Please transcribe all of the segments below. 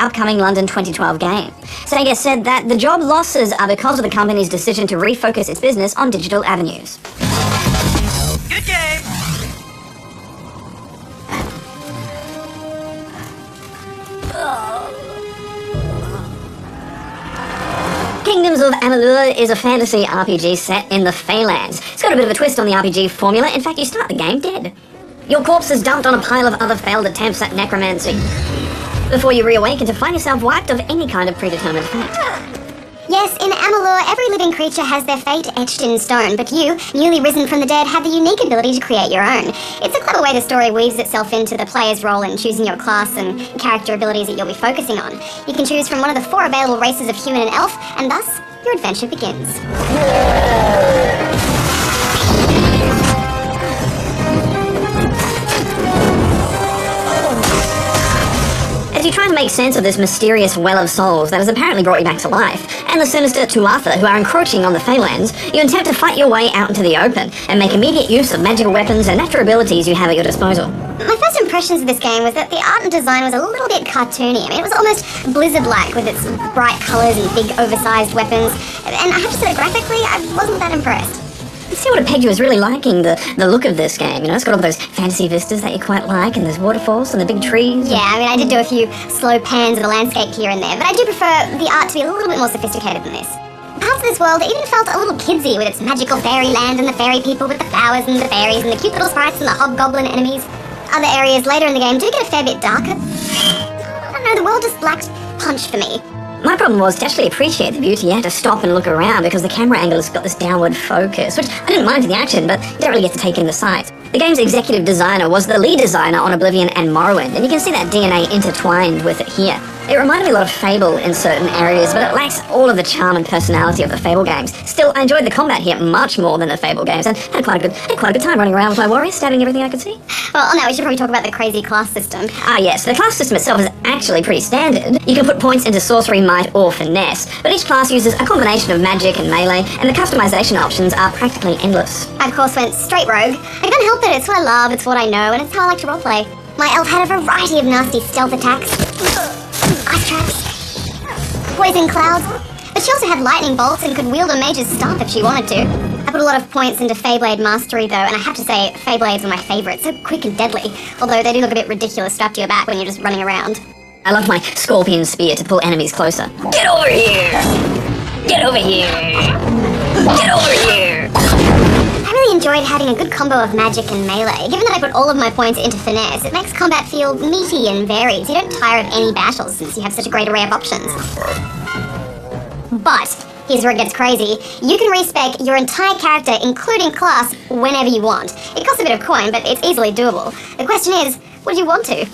upcoming London 2012 game. Sega said that the job losses are because of the company's decision to refocus its business on digital avenues. Good game! Kingdoms of Amalur is a fantasy RPG set in the Feylands. It's got a bit of a twist on the RPG formula. In fact, you start the game dead. Your corpse is dumped on a pile of other failed attempts at necromancy, before you reawaken to find yourself wiped of any kind of predetermined fate. Yes, in Amalur, every living creature has their fate etched in stone, but you, newly risen from the dead, have the unique ability to create your own. It's a clever way the story weaves itself into the player's role in choosing your class and character abilities that you'll be focusing on. You can choose from one of the 4 available races of human and elf, and thus, your adventure begins. As you try to make sense of this mysterious well of souls that has apparently brought you back to life, and the sinister Tuatha who are encroaching on the Feylands, you attempt to fight your way out into the open, and make immediate use of magical weapons and natural abilities you have at your disposal. My first impressions of this game was that the art and design was a little bit cartoony. I mean, it was almost Blizzard-like with its bright colours and big oversized weapons, and I have to say, graphically, I wasn't that impressed. You see what Arpeggio is really liking the look of this game, you know? It's got all those fantasy vistas that you quite like, and there's waterfalls and the big trees. Yeah, I mean, I did do a few slow pans of the landscape here and there, but I do prefer the art to be a little bit more sophisticated than this. Parts of this world even felt a little kidsy with its magical fairyland and the fairy people with the flowers and the fairies and the cute little sprites and the hobgoblin enemies. Other areas later in the game do get a fair bit darker. I don't know, the world just lacked punch for me. My problem was to actually appreciate the beauty. You had to stop and look around because the camera angle has got this downward focus, which I didn't mind in the action, but you don't really get to take in the sights. The game's executive designer was the lead designer on Oblivion and Morrowind, and you can see that DNA intertwined with it here. It reminded me a lot of Fable in certain areas, but it lacks all of the charm and personality of the Fable games. Still, I enjoyed the combat here much more than the Fable games, and had quite a good time running around with my warrior, stabbing everything I could see. Well, now we should probably talk about the crazy class system. Ah yes, the class system itself is actually pretty standard. You can put points into sorcery, might, or finesse, but each class uses a combination of magic and melee, and the customization options are practically endless. I, of course, went straight rogue. I can't help it, it's what I love, it's what I know, and it's how I like to roleplay. My elf had a variety of nasty stealth attacks. Ice traps, poison clouds, but she also had lightning bolts and could wield a mage's staff if she wanted to. I put a lot of points into Feyblade Mastery though, and I have to say, Feyblades are my favourite, so quick and deadly, although they do look a bit ridiculous strapped to your back when you're just running around. I love my scorpion spear to pull enemies closer. Get over here! Get over here! Get over here! I really enjoyed having a good combo of magic and melee. Given that I put all of my points into finesse, it makes combat feel meaty and varied, so you don't tire of any battles since you have such a great array of options. But here's where it gets crazy. You can respec your entire character, including class, whenever you want. It costs a bit of coin, but it's easily doable. The question is, would you want to?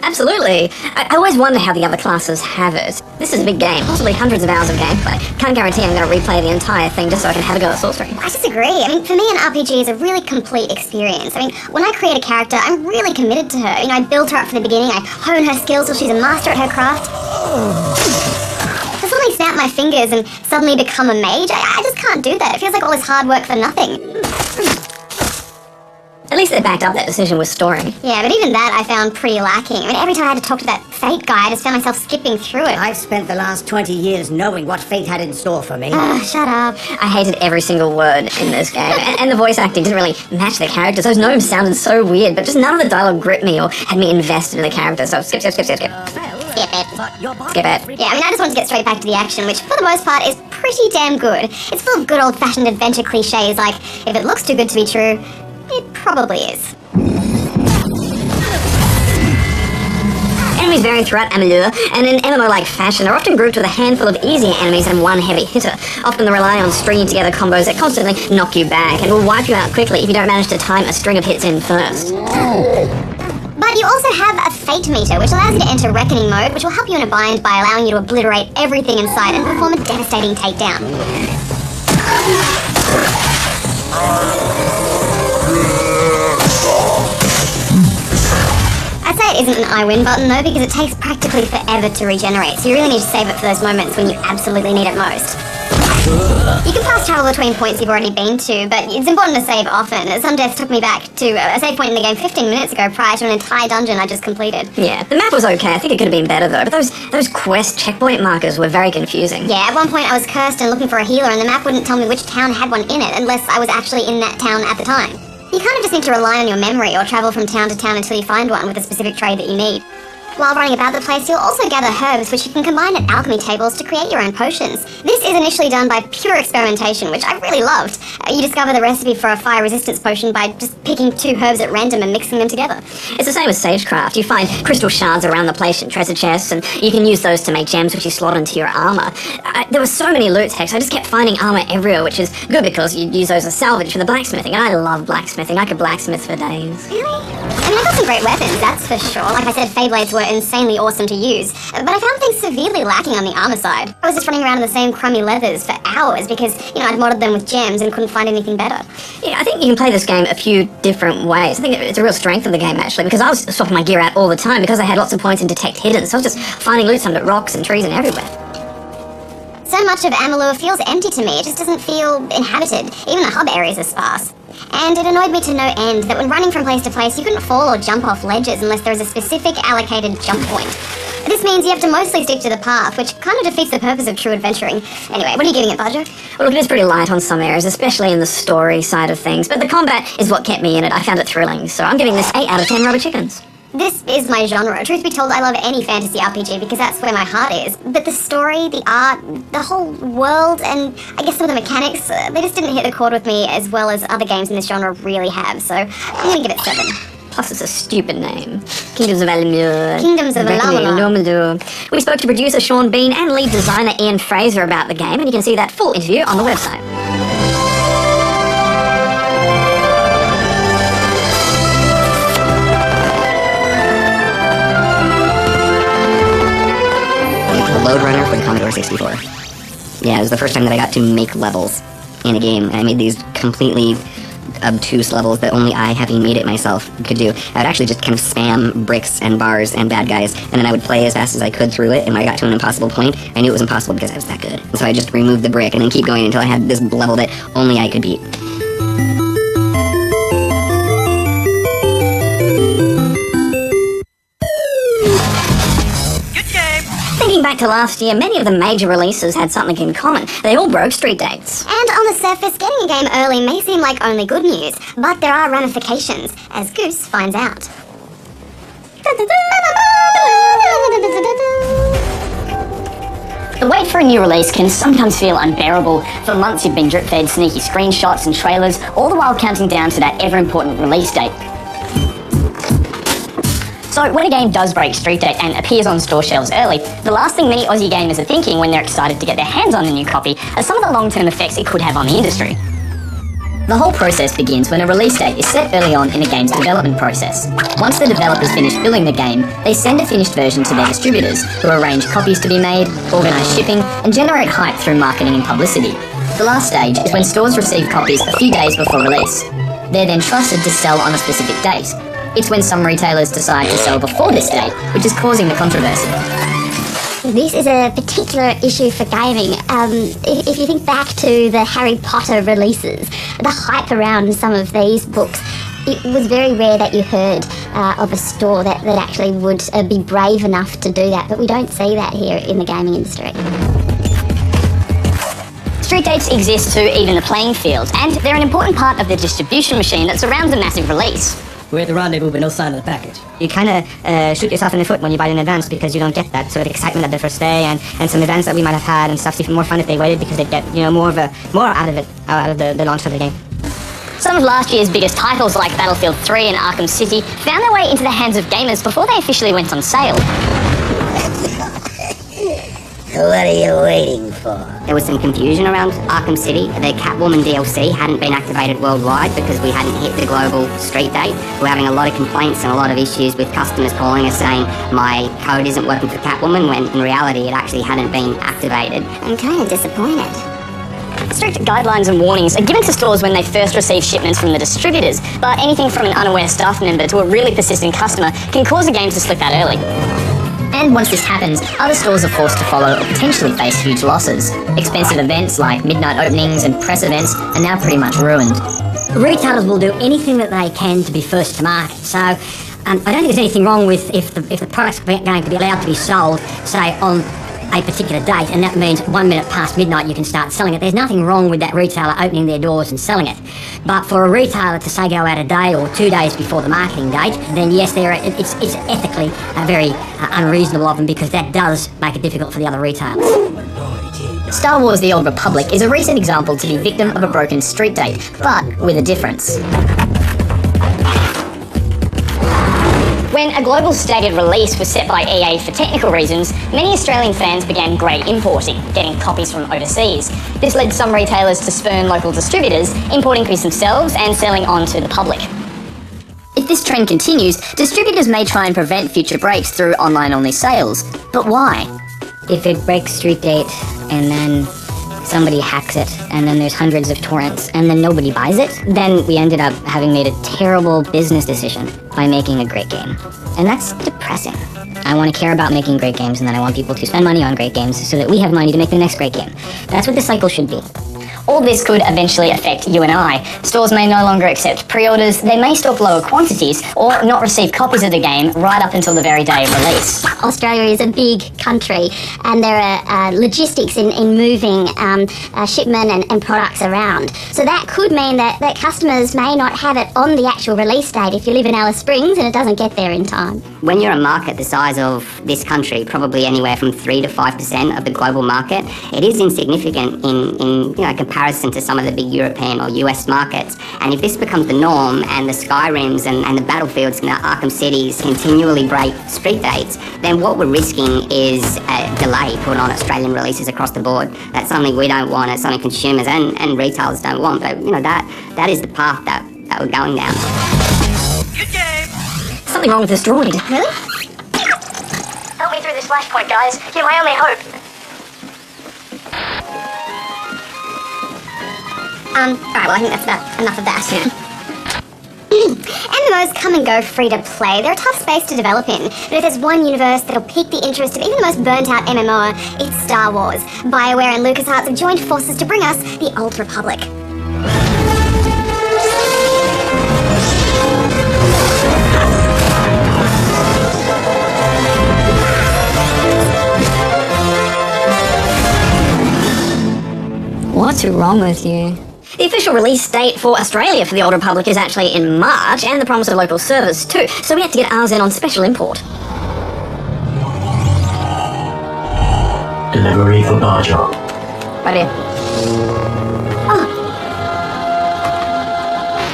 Absolutely. I always wonder how the other classes have it. This is a big game, possibly hundreds of hours of gameplay. Can't guarantee I'm going to replay the entire thing just so I can have a go at sorcery. I disagree. I mean, for me, an RPG is a really complete experience. I mean, when I create a character, I'm really committed to her. You know, I build her up from the beginning, I hone her skills till she's a master at her craft. To suddenly snap my fingers and suddenly become a mage, I just can't do that. It feels like all this hard work for nothing. At least they backed up that decision with story. Yeah, but even that I found pretty lacking. I mean, every time I had to talk to that fate guy, I just found myself skipping through it. I've spent the last 20 years knowing what fate had in store for me. Shut up. I hated every single word in this game, and the voice acting didn't really match the characters. Those gnomes sounded so weird, but just none of the dialogue gripped me or had me invested in the character, so skip. Skip it. Skip it. Yeah, I mean, I just want to get straight back to the action, which for the most part is pretty damn good. It's full of good old-fashioned adventure cliches like, if it looks too good to be true, it probably is. Enemies vary throughout Amalur, and in MMO-like fashion are often grouped with a handful of easier enemies and one heavy hitter. Often they rely on stringing together combos that constantly knock you back and will wipe you out quickly if you don't manage to time a string of hits in first. But you also have a fate meter, which allows you to enter reckoning mode, which will help you in a bind by allowing you to obliterate everything in sight and perform a devastating takedown. I'd say it isn't an I win button though, because it takes practically forever to regenerate, so you really need to save it for those moments when you absolutely need it most. You can fast travel between points you've already been to, but it's important to save often. Some deaths took me back to a save point in the game 15 minutes ago prior to an entire dungeon I just completed. Yeah, the map was okay. I think it could have been better though, but those quest checkpoint markers were very confusing. Yeah, at one point I was cursed and looking for a healer, and the map wouldn't tell me which town had one in it unless I was actually in that town at the time. You kind of just need to rely on your memory or travel from town to town until you find one with a specific trade that you need. While running about the place, you'll also gather herbs which you can combine at alchemy tables to create your own potions. This is initially done by pure experimentation, which I really loved. You discover the recipe for a fire resistance potion by just picking 2 herbs at random and mixing them together. It's the same as Sagecraft. You find crystal shards around the place in treasure chests, and you can use those to make gems which you slot into your armor. There were so many loot texts, I just kept finding armor everywhere, which is good because you use those as salvage for the blacksmithing, and I love blacksmithing. I could blacksmith for days. Really? I mean, I got some great weapons, that's for sure. Like I said, Feyblades were insanely awesome to use, but I found things severely lacking on the armor side. I was just running around in the same crummy leathers for hours because, I'd modded them with gems and couldn't find anything better. Yeah, I think you can play this game a few different ways. I think it's a real strength of the game, actually, because I was swapping my gear out all the time because I had lots of points in Detect Hidden, so I was just finding loot under rocks and trees and everywhere. So much of Amalur feels empty to me, it just doesn't feel inhabited. Even the hub areas are sparse. And it annoyed me to no end that when running from place to place, you couldn't fall or jump off ledges unless there was a specific allocated jump point. This means you have to mostly stick to the path, which kind of defeats the purpose of true adventuring. Anyway, what are you giving it, Badger? Well, look, it is pretty light on some areas, especially in the story side of things, but the combat is what kept me in it. I found it thrilling, so I'm giving this 8 out of 10 rubber chickens. This is my genre. Truth be told, I love any fantasy RPG because that's where my heart is. But the story, the art, the whole world, and I guess some of the mechanics, they just didn't hit the chord with me as well as other games in this genre really have, so I'm gonna give it 7. Plus, it's a stupid name. Kingdoms of Amalur. Kingdoms of Amalur. We spoke to producer Sean Bean and lead designer Ian Fraser about the game, and you can see that full interview on the website. Load Runner for the Commodore 64. Yeah, it was the first time that I got to make levels in a game. I made these completely obtuse levels that only I, having made it myself, could do. I would actually just kind of spam bricks and bars and bad guys, and then I would play as fast as I could through it, and when I got to an impossible point, I knew it was impossible because I was that good. And so I just removed the brick and then keep going until I had this level that only I could beat. Thinking back to last year, many of the major releases had something in common. They all broke street dates. And on the surface, getting a game early may seem like only good news, but there are ramifications, as Goose finds out. The wait for a new release can sometimes feel unbearable. For months you've been drip-fed sneaky screenshots and trailers, all the while counting down to that ever-important release date. So when a game does break street date and appears on store shelves early, the last thing many Aussie gamers are thinking when they're excited to get their hands on a new copy are some of the long-term effects it could have on the industry. The whole process begins when a release date is set early on in a game's development process. Once the developers finish building the game, they send a finished version to their distributors, who arrange copies to be made, organise shipping, and generate hype through marketing and publicity. The last stage is when stores receive copies a few days before release. They're then trusted to sell on a specific date. It's when some retailers decide to sell before this date, which is causing the controversy. This is a particular issue for gaming. If you think back to the Harry Potter releases, the hype around some of these books, it was very rare that you heard of a store that actually would be brave enough to do that, but we don't see that here in the gaming industry. Street dates exist to even the playing field, and they're an important part of the distribution machine that surrounds a massive release. We're at the rendezvous, but no sign of the package. You kind of shoot yourself in the foot when you buy it in advance because you don't get that sort of excitement of the first day and some events that we might have had and stuff. It's even more fun if they waited because they'd get more out of it, out of the launch of the game. Some of last year's biggest titles like Battlefield 3 and Arkham City found their way into the hands of gamers before they officially went on sale. What are you waiting for? There was some confusion around Arkham City. The Catwoman DLC hadn't been activated worldwide because we hadn't hit the global street date. We're having a lot of complaints and a lot of issues with customers calling us saying my code isn't working for Catwoman when in reality it actually hadn't been activated. I'm kind of disappointed. Strict guidelines and warnings are given to stores when they first receive shipments from the distributors, but anything from an unaware staff member to a really persistent customer can cause a game to slip out early. And once this happens, other stores are forced to follow or potentially face huge losses. Expensive events like midnight openings and press events are now pretty much ruined. Retailers will do anything that they can to be first to market. So I don't think there's anything wrong with if the product's going to be allowed to be sold, say, on a particular date, and that means 1 minute past midnight you can start selling it. There's nothing wrong with that retailer opening their doors and selling it. But for a retailer to say go out a day or 2 days before the marketing date, then yes, it's ethically very unreasonable of them, because that does make it difficult for the other retailers. Star Wars: The Old Republic is a recent example to be victim of a broken street date, but with a difference. When a global stated release was set by EA for technical reasons, many Australian fans began grey importing, getting copies from overseas. This led some retailers to spurn local distributors, importing copies themselves and selling on to the public. If this trend continues, distributors may try and prevent future breaks through online-only sales. But why? If it breaks street date and then somebody hacks it and then there's hundreds of torrents and then nobody buys it, then we ended up having made a terrible business decision by making a great game. And that's depressing. I want to care about making great games, and then I want people to spend money on great games so that we have money to make the next great game. That's what the cycle should be. All this could eventually affect you and I. Stores may no longer accept pre-orders, they may stock lower quantities, or not receive copies of the game right up until the very day of release. Australia is a big country, and there are logistics in moving shipment and products around. So that could mean that customers may not have it on the actual release date if you live in Alice Springs and it doesn't get there in time. When you're a market the size of this country, probably anywhere from 3 to 5% of the global market, it is insignificant in comparison to some of the big European or US markets. And if this becomes the norm, and the Skyrims and the Battlefields and the Arkham Cities continually break street dates, then what we're risking is a delay put on Australian releases across the board. That's something we don't want, it's something consumers and retailers don't want. But that is the path that we're going down. Good game. Something wrong with this droid. Really? Help me through this flashpoint, guys. You're my only hope. Alright, well, I think that's about enough of that. MMOs come and go free to play. They're a tough space to develop in, but if there's one universe that'll pique the interest of even the most burnt-out MMO, it's Star Wars. BioWare and LucasArts have joined forces to bring us the Old Republic. What's wrong with you? The official release date for Australia for the Old Republic is actually in March, and the promise of local service too, so we had to get ours in on special import. Delivery for Barjob. Right here.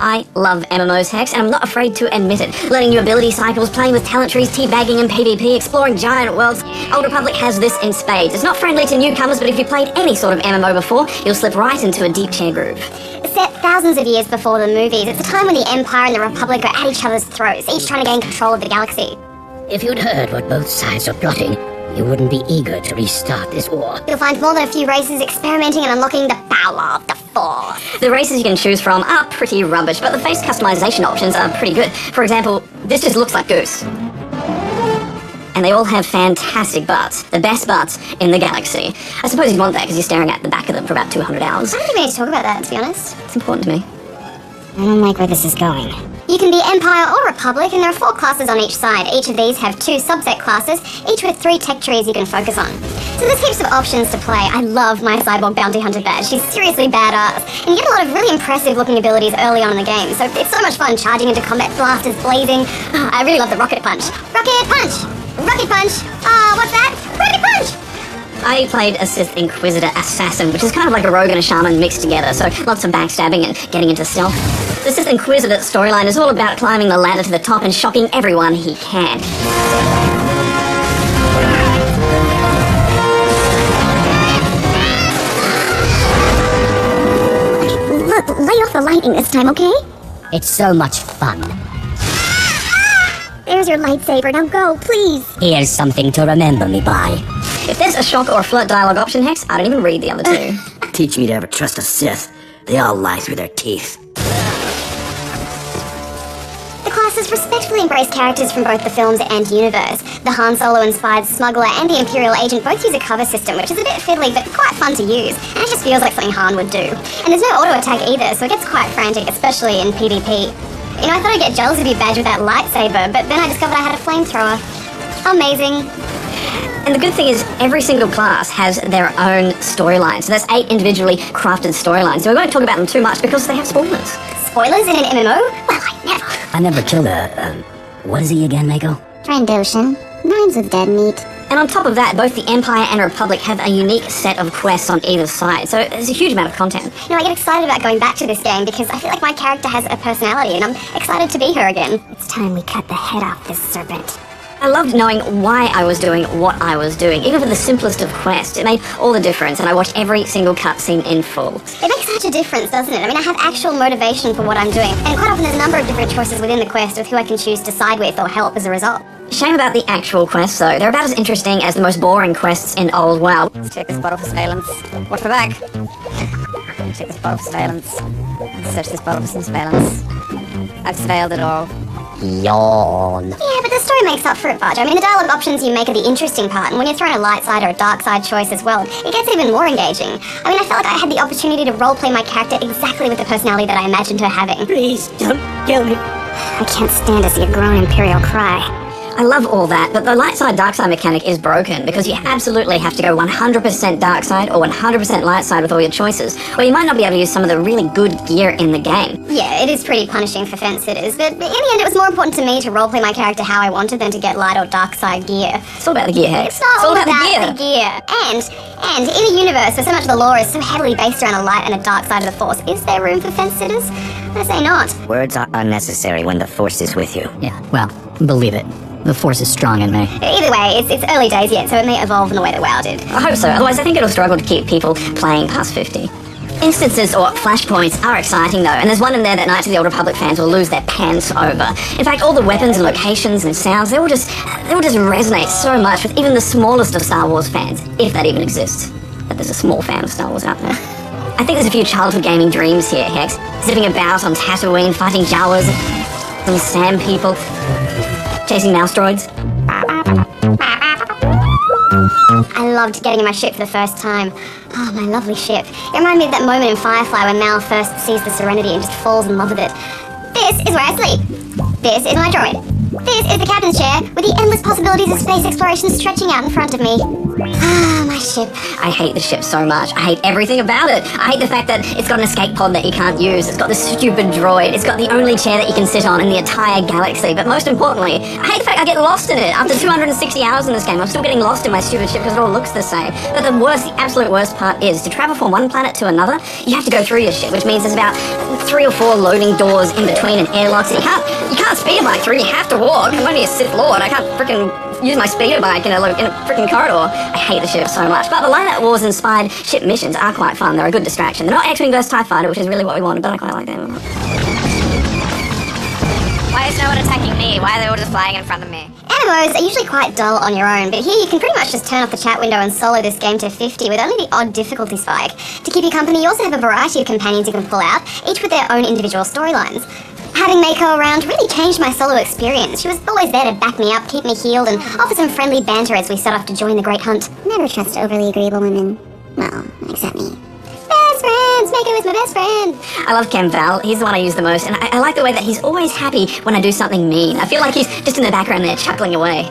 I love MMOs, Hex, and I'm not afraid to admit it. Learning new ability cycles, playing with talent trees, teabagging and PvP, exploring giant worlds. Old Republic has this in spades. It's not friendly to newcomers, but if you played any sort of MMO before, you'll slip right into a deep chair groove. Set thousands of years before the movies, it's a time when the Empire and the Republic are at each other's throats, each trying to gain control of the galaxy. If you'd heard what both sides are plotting, you wouldn't be eager to restart this war. You'll find more than a few races experimenting and unlocking the power of the Force. The races you can choose from are pretty rubbish, but the face customization options are pretty good. For example, this just looks like Goose. And they all have fantastic butts. The best butts in the galaxy. I suppose you'd want that because you're staring at the back of them for about 200 hours. I don't think we need to talk about that, to be honest. It's important to me. I don't like where this is going. You can be Empire or Republic, and there are 4 classes on each side. Each of these have 2 subset classes, each with 3 tech trees you can focus on. So there's heaps of options to play. I love my Cyborg Bounty Hunter badge. She's seriously badass. And you get a lot of really impressive looking abilities early on in the game. So it's so much fun charging into combat, blasters blazing. Oh, I really love the Rocket Punch. Rocket Punch! Rocket Punch! What's that? Rocket Punch! I played a Sith Inquisitor Assassin, which is kind of like a rogue and a shaman mixed together, so lots of backstabbing and getting into stealth. The Sith Inquisitor storyline is all about climbing the ladder to the top and shocking everyone he can. Look, lay off the lightning this time, okay? It's so much fun. There's your lightsaber, now go, please! Here's something to remember me by. If there's a shock or a flirt dialogue option, Hex, I don't even read the other 2. Teach me to ever trust a Sith. They all lie through their teeth. The classes It's respectfully embraced characters from both the films and universe. The Han Solo-inspired smuggler and the Imperial agent both use a cover system, which is a bit fiddly but quite fun to use, and it just feels like something Han would do. And there's no auto-attack either, so it gets quite frantic, especially in PvP. You know, I thought I'd get jealous of your badge with that lightsaber, but then I discovered I had a flamethrower. Amazing. And the good thing is, every single class has their own storyline. So there's 8 individually crafted storylines. So we won't talk about them too much because they have spoilers. Spoilers in an MMO? Well, I never. I never killed a, what is he again, Mako? Trandoshan. Rhymes with dead meat. And on top of that, both the Empire and Republic have a unique set of quests on either side. So there's a huge amount of content. You know, I get excited about going back to this game because I feel like my character has a personality and I'm excited to be her again. It's time we cut the head off this serpent. I loved knowing why I was doing what I was doing. Even for the simplest of quests, it made all the difference, and I watched every single cutscene in full. It makes such a difference, doesn't it? I mean, I have actual motivation for what I'm doing, and quite often there's a number of different choices within the quest with who I can choose to side with or help as a result. Shame about the actual quests, though. They're about as interesting as the most boring quests in Old WoW. Let's check this bottle for surveillance. Watch my back. Check this bottle for surveillance. Search this bottle for some surveillance. I've surveilled it all. Yawn. Yeah, but the story makes up for it, Budge. I mean, the dialogue options you make are the interesting part, and when you're thrown a light side or a dark side choice as well, it gets even more engaging. I mean, I felt like I had the opportunity to roleplay my character exactly with the personality that I imagined her having. Please, don't kill me. I can't stand to see a grown Imperial cry. I love all that, but the light side dark side mechanic is broken because you absolutely have to go 100% dark side or 100% light side with all your choices, or you might not be able to use some of the really good gear in the game. Yeah, it is pretty punishing for fence sitters, but in the end it was more important to me to roleplay my character how I wanted than to get light or dark side gear. It's all about the gear, Hex. It's not all about the gear. And in a universe where so much of the lore is so heavily based around a light and a dark side of the Force, is there room for fence sitters? I say not. Words are unnecessary when the Force is with you. Yeah, well, believe it. The Force is strong in me. Either way, it's early days yet, so it may evolve in the way that WoW did. I hope so, otherwise I think it'll struggle to keep people playing past 50. Instances or flashpoints are exciting though, and there's one in there that Knights of the Old Republic fans will lose their pants over. In fact, all the weapons and locations and sounds, they will just resonate so much with even the smallest of Star Wars fans, if that even exists. But there's a small fan of Star Wars out there. I think there's a few childhood gaming dreams here, Hex. Zipping about on Tatooine, fighting Jawas, and sand people, chasing mouse droids. I loved getting in my ship for the first time. Oh, my lovely ship. It reminded me of that moment in Firefly when Mal first sees the Serenity and just falls in love with it. This is where I sleep. This is my droid. This is the captain's chair with the endless possibilities of space exploration stretching out in front of me. Ah, my ship. I hate the ship so much. I hate everything about it. I hate the fact that it's got an escape pod that you can't use. It's got this stupid droid. It's got the only chair that you can sit on in the entire galaxy. But most importantly, I hate the fact I get lost in it. After 260 hours in this game, I'm still getting lost in my stupid ship because it all looks the same. But the absolute worst part is, to travel from one planet to another, you have to go through your ship, which means there's about 3 or 4 loading doors in between and airlocks. And you can't speed bike through. You have to walk. I'm only a Sith Lord. I can't freaking use my speeder bike in a freaking corridor. I hate the ship so much. But the Light Wars inspired ship missions are quite fun. They're a good distraction. They're not X-Wing vs TIE Fighter, which is really what we wanted, but I quite like them. Why is no one attacking me? Why are they all just flying in front of me? MMOs are usually quite dull on your own, but here you can pretty much just turn off the chat window and solo this game to 50 with only the odd difficulty spike. To keep you company, you also have a variety of companions you can pull out, each with their own individual storylines. Having Mako around really changed my solo experience. She was always there to back me up, keep me healed, and offer some friendly banter as we set off to join the Great Hunt. Never trust overly agreeable women. Well, except me. Best friends! Mako is my best friend! I love Cam Val. He's the one I use the most, and I like the way that he's always happy when I do something mean. I feel like he's just in the background there chuckling away.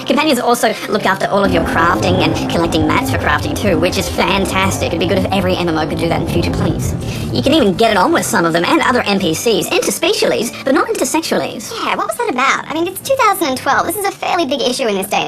Companions also look after all of your crafting and collecting mats for crafting too, which is fantastic. It'd be good if every MMO could do that in the future, please. You can even get it on with some of them and other NPCs, interspecialies, but not intersexualies. Yeah, what was that about? I mean, it's 2012. This is a fairly big issue in this day and age.